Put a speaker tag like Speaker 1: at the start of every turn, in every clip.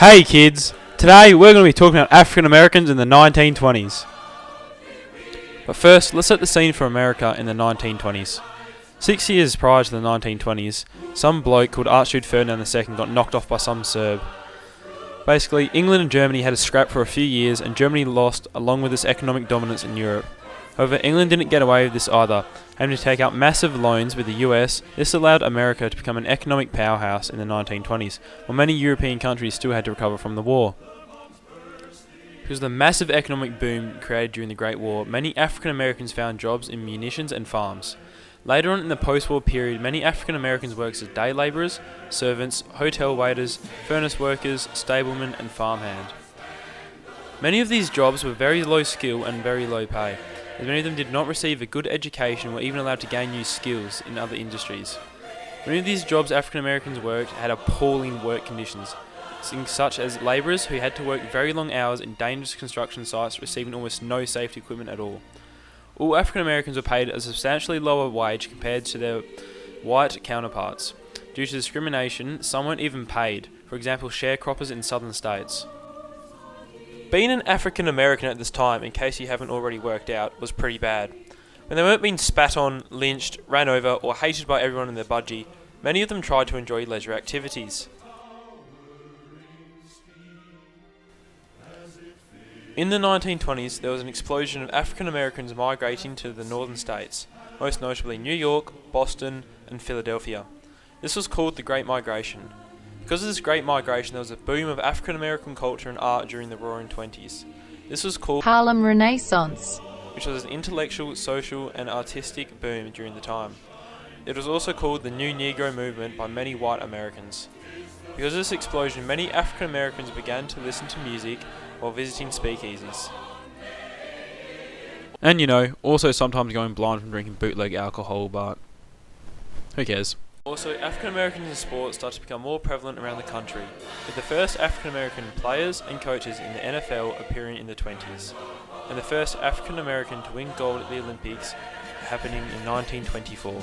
Speaker 1: Hey kids, today we're going to be talking about African Americans in the 1920s. But first, let's set the scene for America in the 1920s. 6 years prior to the 1920s, some bloke called Archduke Ferdinand II got knocked off by some Serb. Basically, England and Germany had a scrap for a few years and Germany lost along with its economic dominance in Europe. However, England didn't get away with this either, having to take out massive loans with the US. This allowed America to become an economic powerhouse in the 1920s, while many European countries still had to recover from the war. Because of the massive economic boom created during the Great War, many African Americans found jobs in munitions and farms. Later on in the post-war period, many African Americans worked as day labourers, servants, hotel waiters, furnace workers, stablemen and farmhand. Many of these jobs were very low skill and very low pay, as many of them did not receive a good education or were even allowed to gain new skills in other industries. Many of these jobs African Americans worked had appalling work conditions, such as labourers who had to work very long hours in dangerous construction sites receiving almost no safety equipment at all. All African Americans were paid a substantially lower wage compared to their white counterparts. Due to discrimination, some weren't even paid, for example sharecroppers in southern states. Being an African American at this time, in case you haven't already worked out, was pretty bad. When they weren't being spat on, lynched, ran over, or hated by everyone in their budgie, many of them tried to enjoy leisure activities. In the 1920s, there was an explosion of African Americans migrating to the northern states, most notably New York, Boston, and Philadelphia. This was called the Great Migration. Because of this Great Migration, there was a boom of African American culture and art during the Roaring Twenties. This was called
Speaker 2: Harlem Renaissance,
Speaker 1: which was an intellectual, social, and artistic boom during the time. It was also called the New Negro Movement by many white Americans. Because of this explosion, many African Americans began to listen to music while visiting speakeasies. And also sometimes going blind from drinking bootleg alcohol, but who cares? Also, African Americans in sport started to become more prevalent around the country, with the first African American players and coaches in the NFL appearing in the 20s, and the first African American to win gold at the Olympics happening in 1924.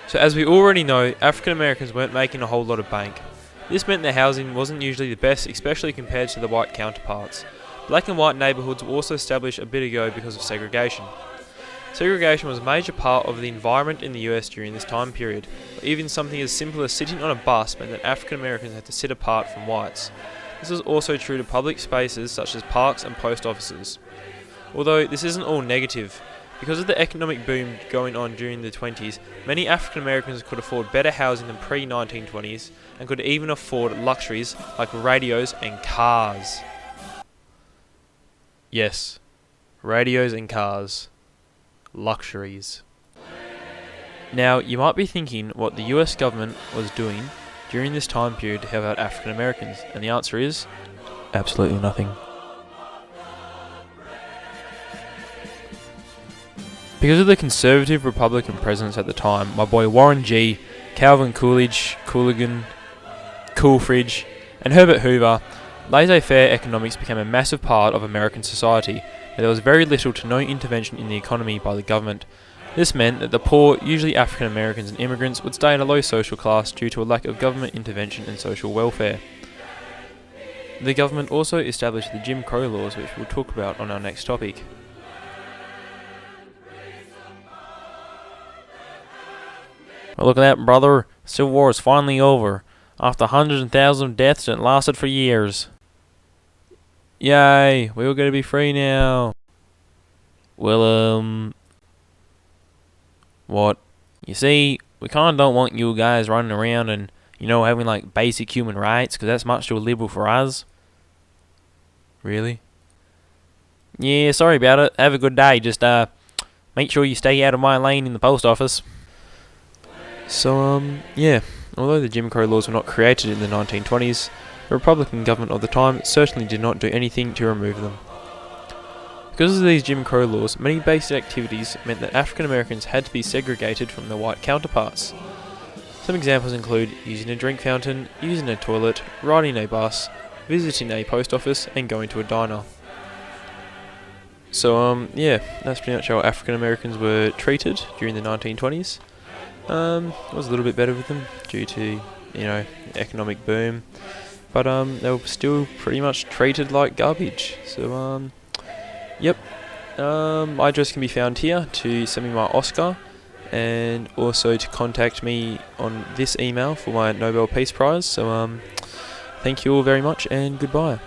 Speaker 1: So as we already know, African Americans weren't making a whole lot of bank. This meant their housing wasn't usually the best, especially compared to the white counterparts. Black and white neighbourhoods were also established a bit ago because of segregation. Segregation was a major part of the environment in the US during this time period, but even something as simple as sitting on a bus meant that African Americans had to sit apart from whites. This was also true to public spaces such as parks and post offices. Although this isn't all negative. Because of the economic boom going on during the 20s, many African Americans could afford better housing than pre-1920s and could even afford luxuries like radios and cars. Yes, radios and cars. Luxuries. Now, you might be thinking what the US government was doing during this time period to help out African Americans, and the answer is absolutely nothing. Because of the conservative Republican presidents at the time, my boy Warren G, Calvin Coolidge, Cooligan, Coolfridge, and Herbert Hoover, laissez-faire economics became a massive part of American society, but there was very little to no intervention in the economy by the government. This meant that the poor, usually African Americans and immigrants, would stay in a low social class due to a lack of government intervention in social welfare. The government also established the Jim Crow laws, which we'll talk about on our next topic. Well, look at that, brother. Civil War is finally over, after hundreds and thousands of deaths that lasted for years. Yay, we're going to be free now. Well, what? You see, we kind of don't want you guys running around and, having like basic human rights, because that's much too liberal for us. Really? Yeah, sorry about it. Have a good day. Just, make sure you stay out of my lane in the post office. So, yeah, although the Jim Crow laws were not created in the 1920s, the Republican government of the time certainly did not do anything to remove them. Because of these Jim Crow laws, many basic activities meant that African Americans had to be segregated from their white counterparts. Some examples include using a drink fountain, using a toilet, riding a bus, visiting a post office, and going to a diner. So, yeah, that's pretty much how African Americans were treated during the 1920s. It was a little bit better with them due to, economic boom, but they were still pretty much treated like garbage. So yep. My address can be found here to send me my Oscar, and also to contact me on this email for my Nobel Peace Prize. So thank you all very much, and goodbye.